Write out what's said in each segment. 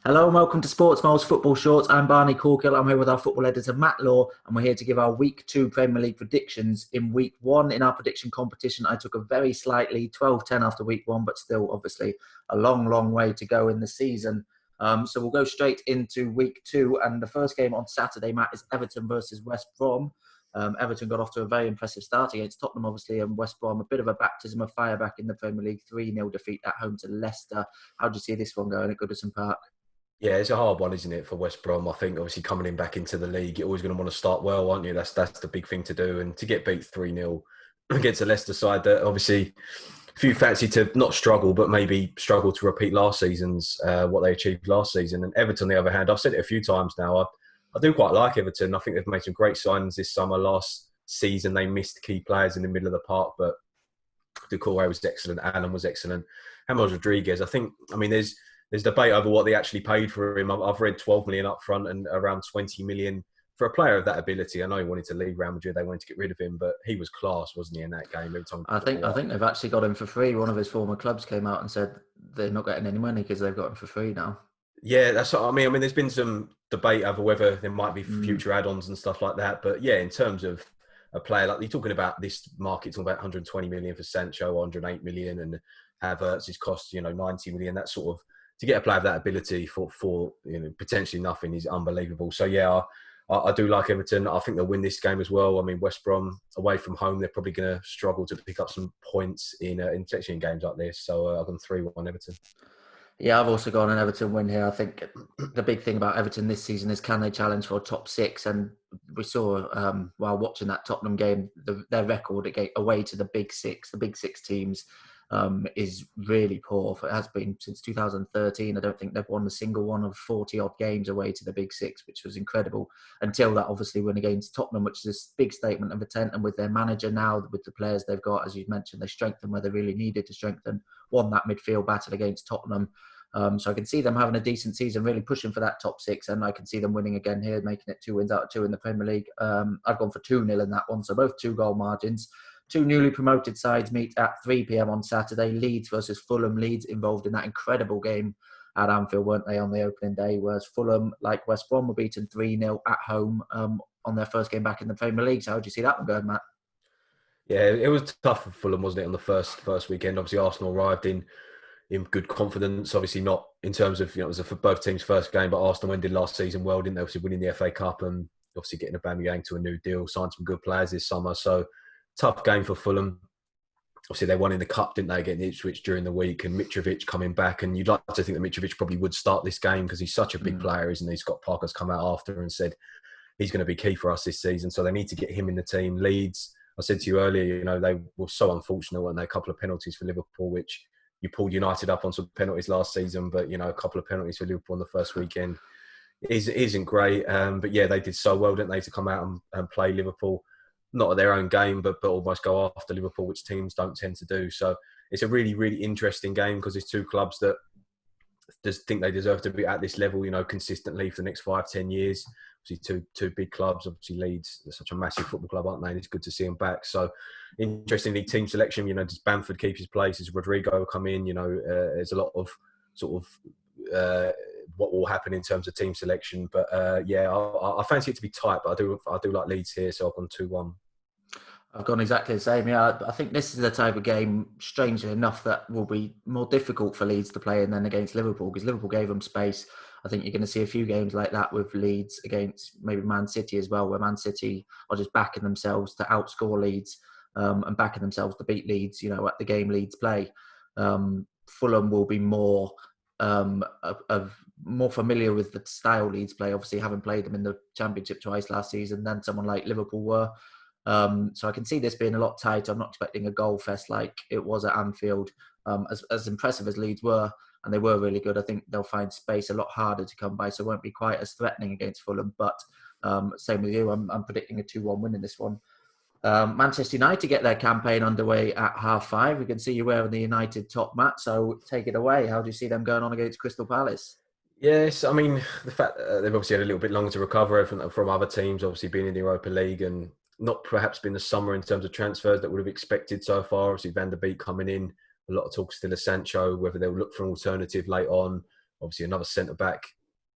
Hello and welcome to Sports Mole's Football Shorts. I'm Barney Corkhill. I'm here with our football editor Matt Law, and we're here to give our Week 2 Premier League predictions. In Week 1, in our prediction competition, I took a very slightly 12-10 after Week 1, but still, obviously, a long way to go in the season. So we'll go straight into Week 2, and the first game on Saturday, Matt, is Everton versus West Brom. Everton got off to a very impressive start against Tottenham, obviously, and West Brom, a bit of a baptism of fire back in the Premier League, 3-0 defeat at home to Leicester. How do you see this one going at Goodison Park? Yeah, it's a hard one, isn't it, for West Brom? I think obviously coming in back into the league, you're always going to want to start well, aren't you? That's the big thing to do. And to get beat 3-0 against a Leicester side that obviously a few fancy to not struggle, but maybe struggle to repeat last season's, what they achieved last season. And Everton, on the other hand, I've said it a few times now, I do quite like Everton. I think they've made some great signings this summer. Last season, they missed key players in the middle of the park, but Doucouré was excellent. Allen was excellent. James Rodriguez, there's debate over what they actually paid for him. I've read 12 million up front and around 20 million for a player of that ability. I know he wanted to leave Real Madrid. They wanted to get rid of him, but he was class, wasn't he, in that game? Every time I think they've actually got him for free. One of his former clubs came out and said they're not getting any money because they've got him for free now. Yeah, that's what I mean. There's been some debate over whether there might be future add-ons and stuff like that. But yeah, in terms of a player, like you're talking about this market, talking about 120 million for Sancho, 108 million, and Havertz is cost 90 million. That sort of, to get a player of that ability for potentially nothing is unbelievable. So yeah, I do like Everton. I think they'll win this game as well. West Brom away from home, they're probably going to struggle to pick up some points in games like this. So I've gone 3-1 Everton. Yeah, I've also gone an Everton win here. I think the big thing about Everton this season is, can they challenge for a top six? And we saw while watching that Tottenham game, their record away to the big six teams, is really poor. It has been since 2013. I don't think they've won a single one of 40-odd games away to the big six, which was incredible. Until that obviously win against Tottenham, which is a big statement of intent. And with their manager now, with the players they've got, as you mentioned, they strengthened where they really needed to strengthen. Won that midfield battle against Tottenham. So I can see them having a decent season, really pushing for that top six, and I can see them winning again here, making it 2 wins out of 2 in the Premier League. I've gone for 2-0 in that one, so both 2-goal margins. Two newly promoted sides meet at 3 p.m. on Saturday. Leeds versus Fulham. Leeds involved in that incredible game at Anfield, weren't they, on the opening day, whereas Fulham, like West Brom, were beaten 3-0 at home on their first game back in the Premier League. So how do you see that one going, Matt? Yeah, it was tough for Fulham, wasn't it, on the first weekend? Obviously, Arsenal arrived in good confidence. Obviously, not in terms of, it was for both teams' first game, but Arsenal ended last season well, didn't they? Obviously, winning the FA Cup and obviously getting Aubameyang to a new deal, signed some good players this summer. So, tough game for Fulham. Obviously, they won in the Cup, didn't they, against Ipswich during the week, and Mitrovic coming back. And you'd like to think that Mitrovic probably would start this game because he's such a big player, isn't he? Scott Parker's come out after and said he's going to be key for us this season. So they need to get him in the team. Leeds, I said to you earlier, they were so unfortunate, weren't they? A couple of penalties for Liverpool, which you pulled United up on some penalties last season, but, a couple of penalties for Liverpool on the first weekend isn't great. But yeah, they did so well, didn't they, to come out and play Liverpool. Not at their own game, but almost go after Liverpool, which teams don't tend to do. So it's a really, really interesting game because there's two clubs that just think they deserve to be at this level, consistently for the next 5-10 years. Obviously, two big clubs. Obviously, Leeds, they're such a massive football club, aren't they? And it's good to see them back. So, interestingly, team selection, does Bamford keep his place? Does Rodrigo come in? There's a lot of sort of what will happen in terms of team selection. But yeah, I fancy it to be tight, but I do like Leeds here, so I've gone 2-1. I've gone exactly the same. Yeah, I think this is the type of game, strangely enough, that will be more difficult for Leeds to play than against Liverpool, because Liverpool gave them space. I think you're going to see a few games like that with Leeds against maybe Man City as well, where Man City are just backing themselves to outscore Leeds and backing themselves to beat Leeds, at the game Leeds play. Fulham will be more more familiar with the style Leeds play, obviously having played them in the Championship twice last season than someone like Liverpool were. So I can see this being a lot tighter. I'm not expecting a goal fest like it was at Anfield. As impressive as Leeds were, and they were really good, I think they'll find space a lot harder to come by, so it won't be quite as threatening against Fulham. But same with you, I'm predicting a 2-1 win in this one. Manchester United get their campaign underway at 5:30. We can see you wearing the United top, Matt, so take it away. How do you see them going on against Crystal Palace? Yes, the fact that they've obviously had a little bit longer to recover from other teams, obviously being in the Europa League and not perhaps been the summer in terms of transfers that would have expected so far. Obviously, Van der Beek coming in. A lot of talk still of Sancho, whether they'll look for an alternative late on. Obviously, another centre back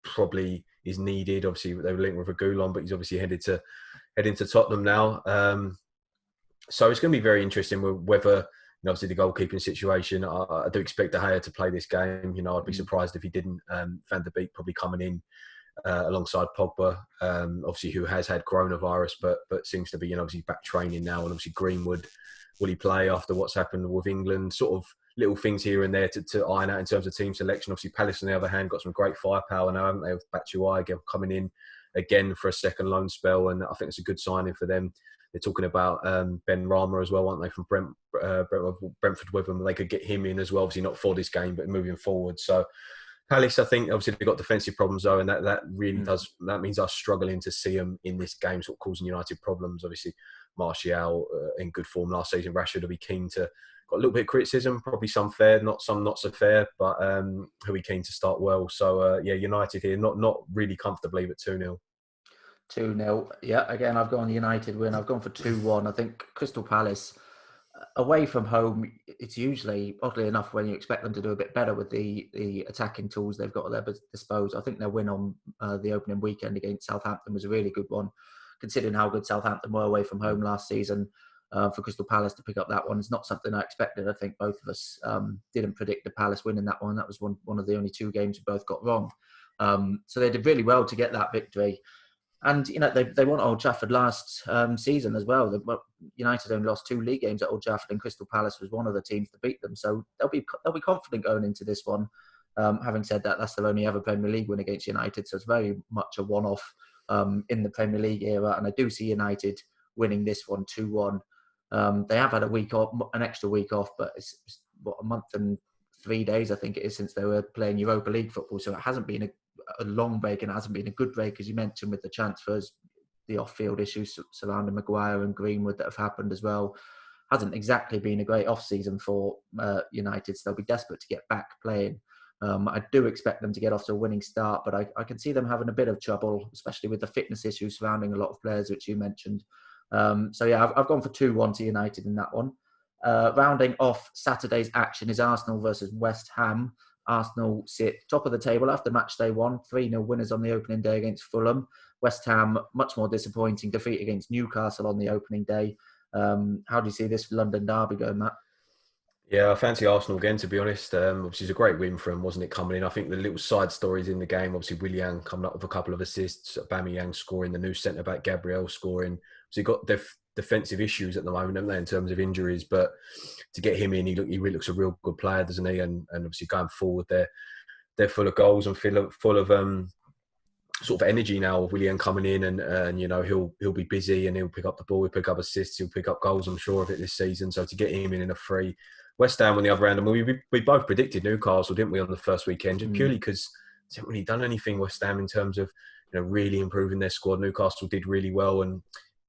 probably is needed. Obviously, they were linked with a Goulon, but he's obviously heading to Tottenham now. So it's going to be very interesting whether, obviously the goalkeeping situation. I do expect De Gea to play this game. I'd be surprised if he didn't. Van der Beek probably coming in alongside Pogba, obviously who has had coronavirus, but seems to be obviously back training now. And obviously Greenwood, will he play after what's happened with England? Sort of little things here and there to iron out in terms of team selection. Obviously Palace on the other hand got some great firepower now, haven't they? With Batshuayi coming in again for a second loan spell, and I think it's a good signing for them. They're talking about Ben Rama as well, aren't they, from Brentford with them? They could get him in as well, obviously not for this game, but moving forward. So Palace, I think, obviously they've got defensive problems though, and that really that means us struggling to see them in this game, sort of causing United problems. Obviously, Martial in good form last season. Rashford will be keen to, got a little bit of criticism, probably some fair, some not so fair, but he'll be keen to start well. So United here, not really comfortably, but 2-0. 2-0. Yeah, again, I've gone United win. I've gone for 2-1. I think Crystal Palace, away from home, it's usually, oddly enough, when you expect them to do a bit better with the attacking tools they've got at their disposal. I think their win on the opening weekend against Southampton was a really good one, considering how good Southampton were away from home last season. For Crystal Palace to pick up that one is not something I expected. I think both of us didn't predict the Palace winning that one. That was one of the only two games we both got wrong. So they did really well to get that victory. And, they won Old Trafford last season as well. United only lost 2 league games at Old Trafford, and Crystal Palace was one of the teams to beat them. So they'll be confident going into this one. Having said that, that's their only ever Premier League win against United. So it's very much a one-off in the Premier League era. And I do see United winning this one 2-1. They have had a week off, an extra week off, but it's a month and 3 days, I think it is, since they were playing Europa League football. So it hasn't been a long break, and it hasn't been a good break, as you mentioned, with the transfers, the off-field issues surrounding Maguire and Greenwood that have happened as well. Hasn't exactly been a great off-season for United, so they'll be desperate to get back playing. I do expect them to get off to a winning start, but I can see them having a bit of trouble, especially with the fitness issues surrounding a lot of players, which you mentioned. I've gone for 2-1 to United in that one. Rounding off Saturday's action is Arsenal versus West Ham. Arsenal sit top of the table after match day 1, 3-0 winners on the opening day against Fulham. West Ham, much more disappointing defeat against Newcastle on the opening day. How do you see this London derby going, Matt? Yeah, I fancy Arsenal again, to be honest. Obviously, it's a great win for him, wasn't it, coming in? I think the little side stories in the game, obviously, Willian coming up with a couple of assists, Aubameyang scoring, the new centre-back, Gabriel scoring. So you've got defensive issues at the moment, haven't they, in terms of injuries? But to get him in, he really looks a real good player, doesn't he? And obviously, going forward, they're full of goals and full of sort of energy now. With Willian coming in, and he'll be busy and he'll pick up the ball, he'll pick up assists, he'll pick up goals, I'm sure of it this season. So to get him in a free. West Ham on the other end, and we both predicted Newcastle, didn't we, on the first weekend, just purely because they haven't really done anything, West Ham, in terms of really improving their squad. Newcastle did really well, and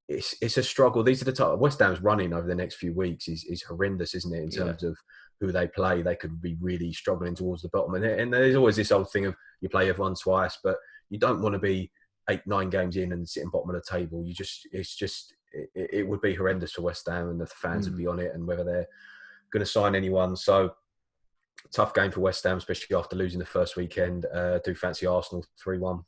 it's a struggle. These are the type West Ham's running over the next few weeks is horrendous, isn't it? In terms of who they play, they could be really struggling towards the bottom. And there's always this old thing of you play everyone twice, but you don't want to be 8-9 games in and sitting bottom of the table. It would be horrendous for West Ham, and the fans would be on it, and whether they're going to sign anyone. So tough game for West Ham, especially after losing the first weekend. Do fancy Arsenal 3-1.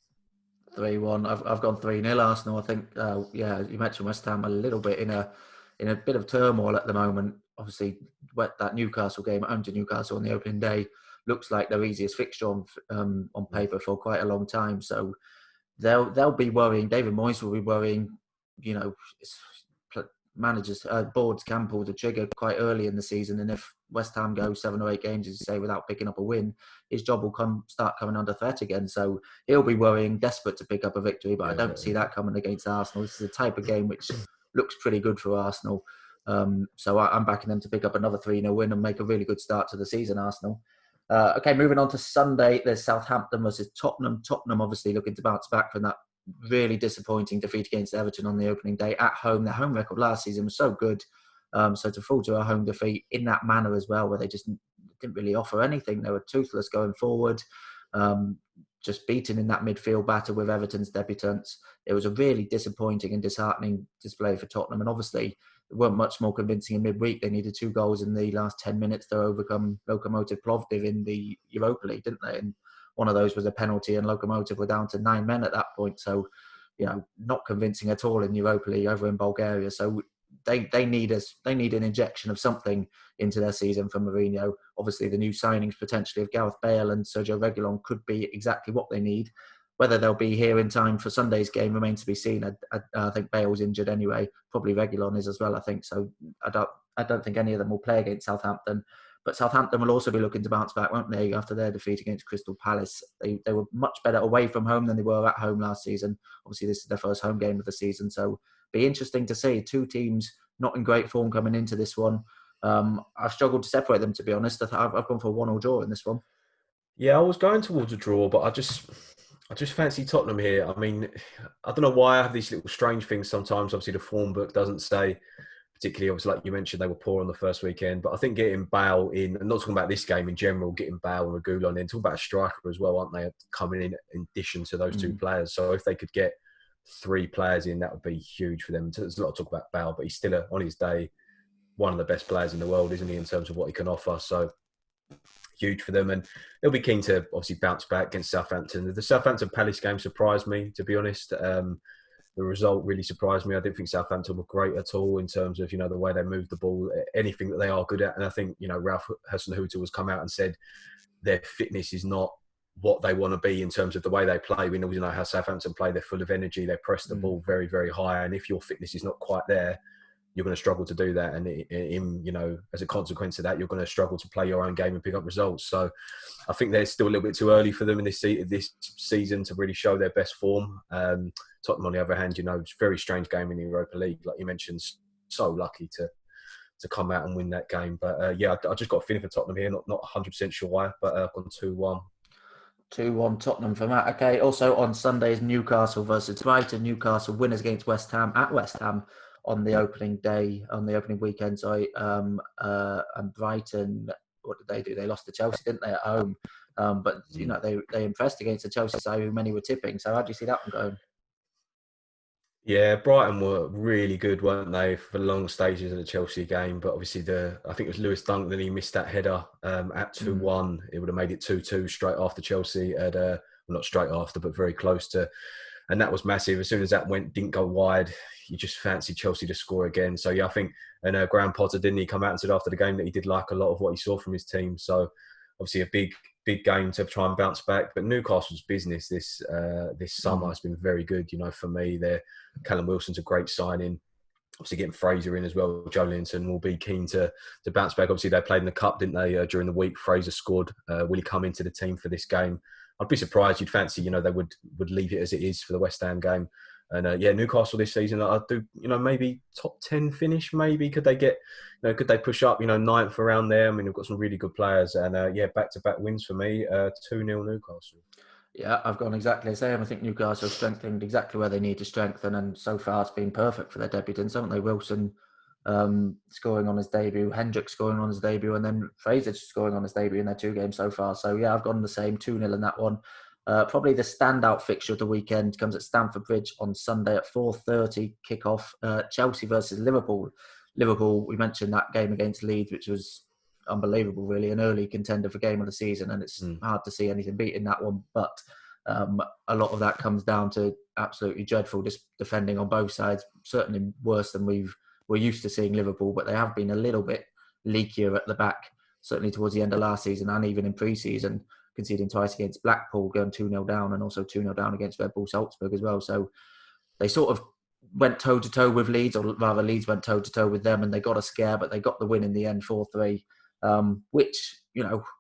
3-1. I've gone 3-0 Arsenal. I think you mentioned West Ham a little bit in a bit of turmoil at the moment. Obviously, that Newcastle game at home to Newcastle on the opening day looks like their easiest fixture on paper for quite a long time. So they'll be worrying. David Moyes will be worrying. Managers, boards can pull the trigger quite early in the season, and if West Ham go 7 or 8 games, as you say, without picking up a win, his job will start coming under threat again. So he'll be worrying, desperate to pick up a victory, but I don't see that coming against Arsenal. This is a type of game which looks pretty good for Arsenal. So I'm backing them to pick up another 3-0 win and make a really good start to the season, Arsenal. Okay, moving on to Sunday, there's Southampton versus Tottenham. Tottenham obviously looking to bounce back from that really disappointing defeat against Everton on the opening day at home. Their home record last season was so good. So to fall to a home defeat in that manner as well, where they just didn't really offer anything. They were toothless going forward, just beaten in that midfield battle with Everton's debutants. It was a really disappointing and disheartening display for Tottenham. And obviously, it weren't much more convincing in midweek. They needed 2 goals in the last 10 minutes to overcome Lokomotiv Plovdiv in the Europa League, didn't they? And one of those was a penalty, and Lokomotiv were down to 9 men at that point. So, not convincing at all in Europa League over in Bulgaria. So they need an injection of something into their season from Mourinho. Obviously, the new signings potentially of Gareth Bale and Sergio Reguilon could be exactly what they need. Whether they'll be here in time for Sunday's game remains to be seen. I think Bale's injured anyway. Probably Reguilon is as well, I think. So I don't think any of them will play against Southampton. But Southampton will also be looking to bounce back, won't they, after their defeat against Crystal Palace. They were much better away from home than they were at home last season. Obviously, this is their first home game of the season. So be interesting to see. Two teams not in great form coming into this one. I've struggled to separate them, to be honest. I've gone for a 1-1 draw in this one. Yeah, I was going towards a draw, but I just fancy Tottenham here. I mean, I don't know why I have these little strange things sometimes. Obviously, the form book doesn't say, particularly, obviously, like you mentioned, they were poor on the first weekend. But I think getting Bale in, and not talking about this game in general, getting Bale and Reguilon in, talking about a striker as well, aren't they, coming in addition to those two players. So if they could get 3 players in, that would be huge for them. There's a lot of talk about Bale, but he's still, on his day, one of the best players in the world, isn't he, in terms of what he can offer. So huge for them, and they'll be keen to obviously bounce back against Southampton. The Southampton Palace game surprised me, to be honest. The result really surprised me. I didn't think Southampton were great at all in terms of, the way they moved the ball, anything that they are good at. And I think, Ralph Hasenhuttl has come out and said their fitness is not what they want to be in terms of the way they play. We know how Southampton play. They're full of energy. They press the ball very, very high. And if your fitness is not quite there, you're going to struggle to do that. And as a consequence of that, you're going to struggle to play your own game and pick up results. So I think they're still a little bit too early for them in this season to really show their best form. Tottenham, on the other hand, it's a very strange game in the Europa League. Like you mentioned, so lucky to come out and win that game. But I just got a feeling for Tottenham here. Not 100% sure why, but I've gone 2-1. 2-1 Tottenham for Matt. Okay, also on Sundays, Newcastle versus Brighton. Newcastle winners against West Ham at West Ham on the opening weekend. And Brighton, what did they do? They lost to Chelsea, didn't they, at home? But they impressed against the Chelsea side, who many were tipping. So how do you see that one going? Yeah, Brighton were really good, weren't they, for long stages of the Chelsea game? But obviously, I think it was Lewis Dunk that he missed that header at 2-1. It would have made it 2-2 straight after Chelsea. Not straight after, but very close to. And that was massive. As soon as that didn't go wide, you just fancied Chelsea to score again. So, yeah, I think, and Graham Potter, didn't he come out and said after the game that he did like a lot of what he saw from his team. So, obviously, a big game to try and bounce back. But Newcastle's business this summer has been very good. For me, Callum Wilson's a great signing. Obviously, getting Fraser in as well. Joelinton will be keen to bounce back. Obviously, they played in the cup, didn't they? During the week, Fraser scored. Will he come into the team for this game? I'd be surprised. You'd fancy, they would leave it as it is for the West Ham game. And Newcastle this season, I do, maybe top 10 finish. Maybe could they get, could they push up, 9th around there? I mean, they've got some really good players, and back-to-back wins for me. 2-0 Newcastle. Yeah, I've gone exactly the same. I think Newcastle strengthened exactly where they need to strengthen, and so far it's been perfect for their debutants, haven't they? Wilson scoring on his debut, Hendrick scoring on his debut, and then Fraser scoring on his debut in their 2 games so far. So I've gone the same, 2-0 in that one. Probably the standout fixture of the weekend comes at Stamford Bridge on Sunday at 4:30 kickoff. Chelsea versus Liverpool. Liverpool, we mentioned that game against Leeds, which was unbelievable, really, an early contender for game of the season, and it's hard to see anything beating that one. But a lot of that comes down to absolutely dreadful defending on both sides, certainly worse than we're used to seeing Liverpool, but they have been a little bit leakier at the back, certainly towards the end of last season and even in pre-season, conceding twice against Blackpool, going 2-0 down, and also 2-0 down against Red Bull Salzburg as well. So they sort of went toe-to-toe with Leeds, or rather Leeds went toe-to-toe with them, and they got a scare, but they got the win in the end, 4-3, which,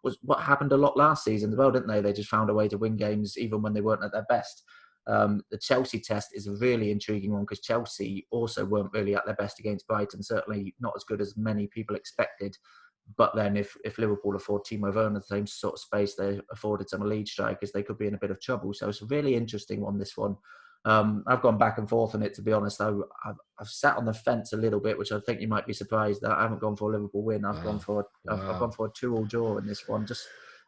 was what happened a lot last season as well, didn't they? They just found a way to win games even when they weren't at their best. The Chelsea test is a really intriguing one because Chelsea also weren't really at their best against Brighton, certainly not as good as many people expected. But then if Liverpool afford Timo Werner the same sort of space they afforded some Leeds strikers, they could be in a bit of trouble. So it's a really interesting one, this one. I've gone back and forth on it, to be honest. I've sat on the fence a little bit, which I think you might be surprised that I haven't gone for a Liverpool win. I've gone for a 2-2 draw in this one.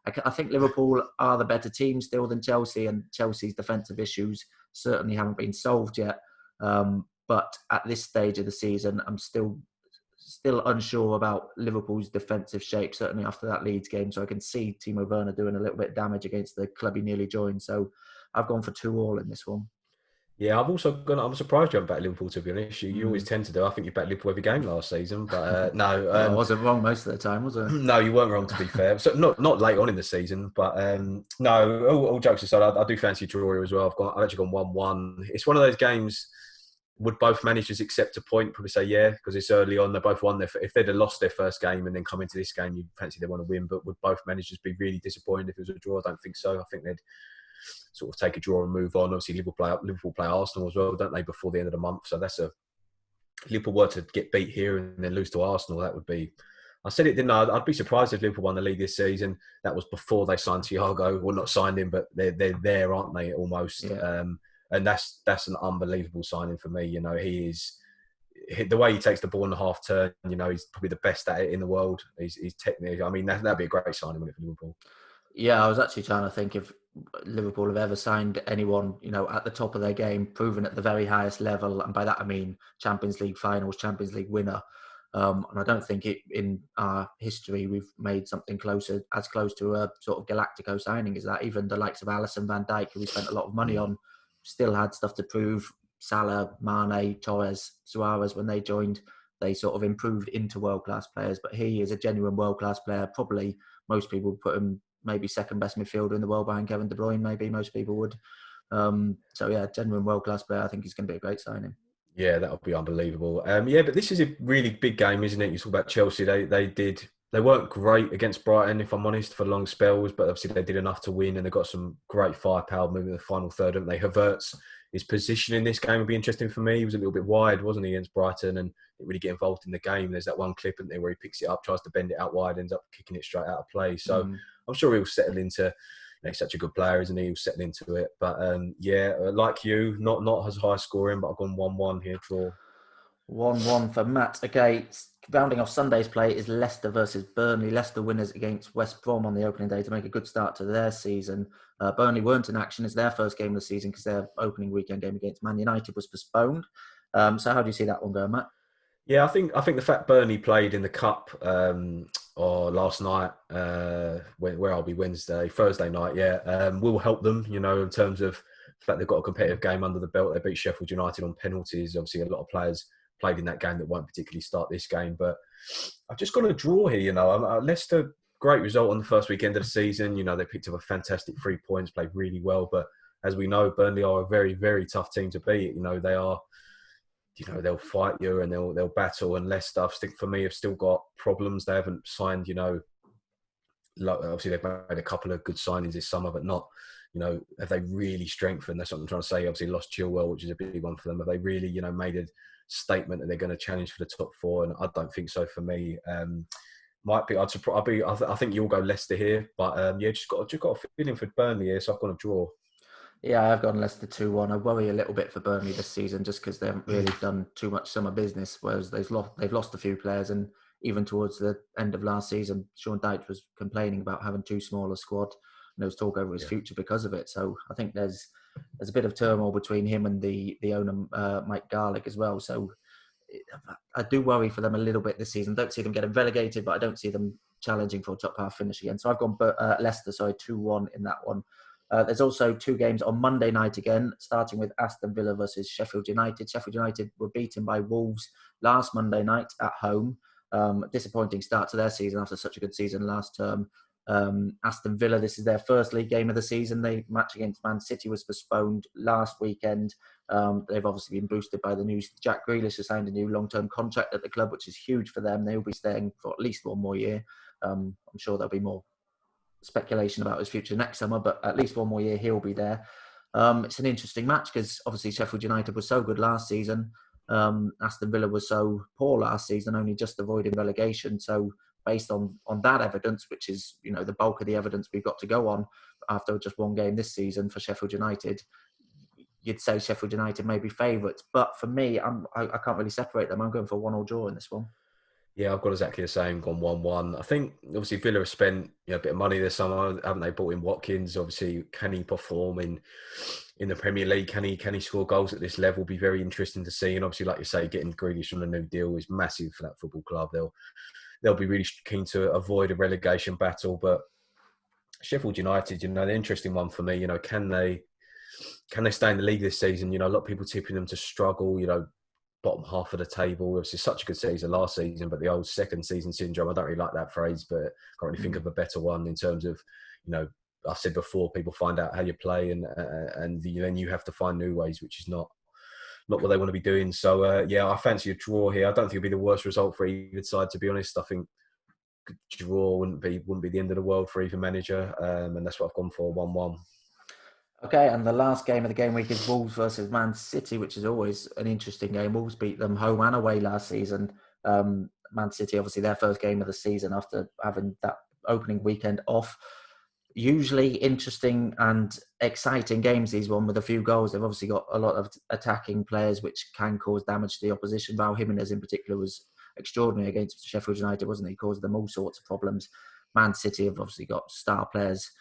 I think Liverpool are the better team still than Chelsea, and Chelsea's defensive issues certainly haven't been solved yet. But at this stage of the season, I'm still still unsure about Liverpool's defensive shape, certainly after that Leeds game. So I can see Timo Werner doing a little bit of damage against the club he nearly joined. So I've gone for 2-2 in this one. Yeah, I've also gone. I'm surprised you haven't backed Liverpool, to be honest. You always tend to do. I think you backed Liverpool every game last season, but no. Well, I wasn't wrong most of the time, was I? No, you weren't wrong, to be fair. So not late on in the season, but no. All jokes aside, I do fancy a draw here as well. I've actually gone 1-1. It's one of those games. Would both managers accept a point? Probably say yeah, because it's early on. They both won. If they'd have lost their first game and then come into this game, you fancy they want to win. But would both managers be really disappointed if it was a draw? I don't think so. I think they'd sort of take a draw and move on. Obviously, Liverpool play Arsenal as well, don't they? Before the end of the month, so that's a Liverpool were to get beat here and then lose to Arsenal. That would be. I said it, didn't I? I'd be surprised if Liverpool won the league this season. That was before they signed Thiago. Well, not signed him, but they're there, aren't they? Almost. Yeah. And that's an unbelievable signing for me. You know, he is the way he takes the ball in the half turn. You know, he's probably the best at it in the world. He's technically. I mean, that'd be a great signing for Liverpool. Yeah, I was actually trying to think if Liverpool have ever signed anyone, at the top of their game, proven at the very highest level, and by that I mean Champions League finals, Champions League winner. And I don't think in our history we've made something as close to a sort of Galactico signing as that. Even the likes of Alisson, Van Dijk, who we spent a lot of money on, still had stuff to prove. Salah, Mane, Torres, Suarez, when they joined, they sort of improved into world-class players. But he is a genuine world-class player. Probably most people would put him maybe second best midfielder in the world behind Kevin De Bruyne, maybe most people would. So yeah, genuine world-class player. I think he's going to be a great signing. Yeah, that would be unbelievable. Yeah, but this is a really big game, isn't it? You talk about Chelsea. They weren't great against Brighton, if I'm honest, for long spells, but obviously they did enough to win, and they got some great firepower moving the final third, didn't they? Havertz, his position in this game would be interesting for me. He was a little bit wide, wasn't he, against Brighton, and didn't really get involved in the game. There's that one clip, isn't there, where he picks it up, tries to bend it out wide, ends up kicking it straight out of play. So I'm sure he'll settle into. He's such a good player, isn't he? He'll settle into it. But yeah, like you, not as high scoring, but I've gone 1-1 here, draw. 1-1 for Matt. Okay, rounding off Sunday's play is Leicester versus Burnley. Leicester winners against West Brom on the opening day to make a good start to their season. Burnley weren't in action. It's their first game of the season because their opening weekend game against Man United was postponed. So how do you see that one going, Matt? Yeah, I think the fact Burnley played in the cup or last night, where I'll be Thursday night, will help them. In terms of the fact they've got a competitive game under the belt. They beat Sheffield United on penalties. Obviously, a lot of players played in that game that won't particularly start this game. But I've just got a draw here. Leicester, great result on the first weekend of the season. They picked up a fantastic 3 points, played really well. But as we know, Burnley are a very, very tough team to beat. They are. They'll fight you and they'll battle. And Leicester, for me, have still got problems. They haven't signed. Obviously they've made a couple of good signings this summer, but not. Have they really strengthened? That's what I'm trying to say. Obviously lost Chilwell, which is a big one for them. Have they really, made a statement that they're going to challenge for the top four? And I don't think so. For me, might be. I think you'll go Leicester here, but just got a feeling for Burnley here, so I've got a draw. Yeah, I've gone Leicester 2-1. I worry a little bit for Burnley this season just because they haven't really done too much summer business, whereas they've lost a few players. And even towards the end of last season, Sean Dyche was complaining about having too small a squad. And there was talk over his future because of it. So I think there's a bit of turmoil between him and the owner, Mike Garlick, as well. So I do worry for them a little bit this season. Don't see them getting relegated, but I don't see them challenging for a top half finish again. So I've gone Leicester, 2-1 in that one. There's also two games on Monday night again, starting with Aston Villa versus Sheffield United. Sheffield United were beaten by Wolves last Monday night at home. Disappointing start to their season after such a good season last term. Aston Villa, this is their first league game of the season. The match against Man City was postponed last weekend. They've obviously been boosted by the news. Jack Grealish has signed a new long-term contract at the club, which is huge for them. They'll be staying for at least one more year. I'm sure there'll be more speculation about his future next summer, but at least one more year he'll be there. It's an interesting match because obviously Sheffield United was so good last season. Aston Villa was so poor last season, only just avoiding relegation. So based on that evidence, which is the bulk of the evidence we've got to go on after just one game this season for Sheffield United, you'd say Sheffield United may be favourites. But for me, I can't really separate them. I'm going for 1-1 draw in this one. Yeah, I've got exactly the same, gone 1-1. I think, obviously, Villa have spent a bit of money this summer, haven't they? Bought in Watkins. Obviously, can he perform in the Premier League? Can he score goals at this level? Be very interesting to see. And obviously, like you say, getting Grealish on a new deal is massive for that football club. They'll be really keen to avoid a relegation battle. But Sheffield United, the interesting one for me, can they stay in the league this season? A lot of people tipping them to struggle, bottom half of the table. It was such a good season last season, but the old second season syndrome, I don't really like that phrase, but I can't really think of a better one in terms of, I said before, people find out how you play and then you have to find new ways, which is not what they want to be doing. So, I fancy a draw here. I don't think it'll be the worst result for either side, to be honest. I think draw wouldn't be the end of the world for either manager, and that's what I've gone for, 1-1. Okay, and the last game of the game week is Wolves versus Man City, which is always an interesting game. Wolves beat them home and away last season. Man City, obviously, their first game of the season after having that opening weekend off. Usually interesting and exciting games, these one with a few goals. They've obviously got a lot of attacking players which can cause damage to the opposition. Val Jimenez in particular was extraordinary against Sheffield United, wasn't he? Caused them all sorts of problems. Man City have obviously got star players,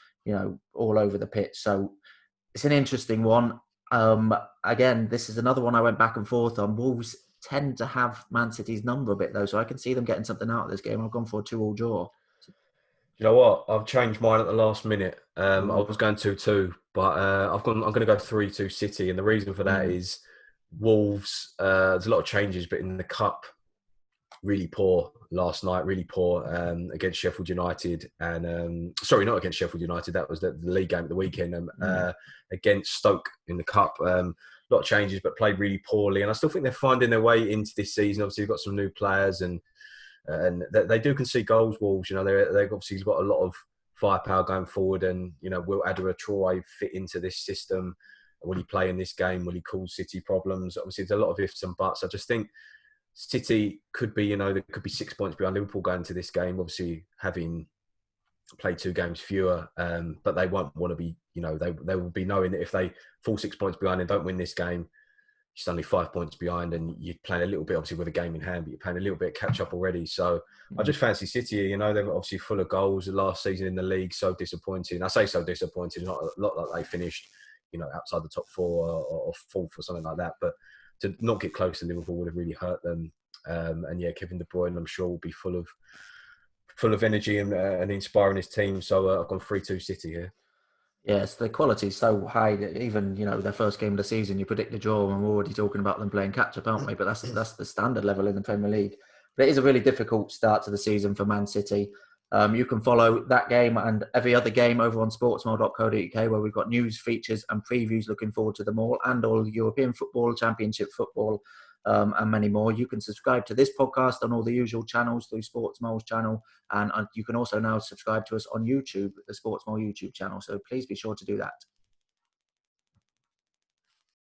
all over the pitch. So it's an interesting one. Again, this is another one I went back and forth on. Wolves tend to have Man City's number a bit, though, so I can see them getting something out of this game. I've gone for a 2-2 draw. You know what? I've changed mine at the last minute. I Ooh. was going 2-2, but I'm going to go 3-2 City, and the reason for that is Wolves. There's a lot of changes, but in the cup, really poor last night. Really poor against Sheffield United, and sorry, not against Sheffield United. That was the league game at the weekend. Against Stoke in the cup. A lot of changes, but played really poorly. And I still think they're finding their way into this season. Obviously, they've got some new players and they do concede goals. Wolves, they've obviously got a lot of firepower going forward. And will Adama Traore fit into this system? Will he play in this game? Will he cause City problems? Obviously, there's a lot of ifs and buts. I just think City could be, there could be 6 points behind Liverpool going into this game. Obviously, having played 2 games fewer, but they won't want to be, they will be knowing that if they fall 6 points behind and don't win this game, you're only 5 points behind, and you're playing a little bit, obviously, with a game in hand, but you're playing a little bit of catch up already. So I just fancy City. They're obviously full of goals. Last season in the league, so disappointing. I say so disappointing, not like they finished, outside the top 4 or 4th or something like that. But to not get close to Liverpool would have really hurt them. And Kevin De Bruyne, I'm sure, will be full of energy and inspiring his team. So I've gone 3-2 City here. Yes, the quality is so high that even, their first game of the season, you predict a draw, and we're already talking about them playing catch-up, aren't we? But that's the standard level in the Premier League. But it is a really difficult start to the season for Man City. You can follow that game and every other game over on sportsmore.co.uk, where we've got news, features and previews. Looking forward to them all, and all European football, Championship football, and many more. You can subscribe to this podcast on all the usual channels through Sportsmore's channel, and you can also now subscribe to us on YouTube, the Sportsmore YouTube channel. So please be sure to do that.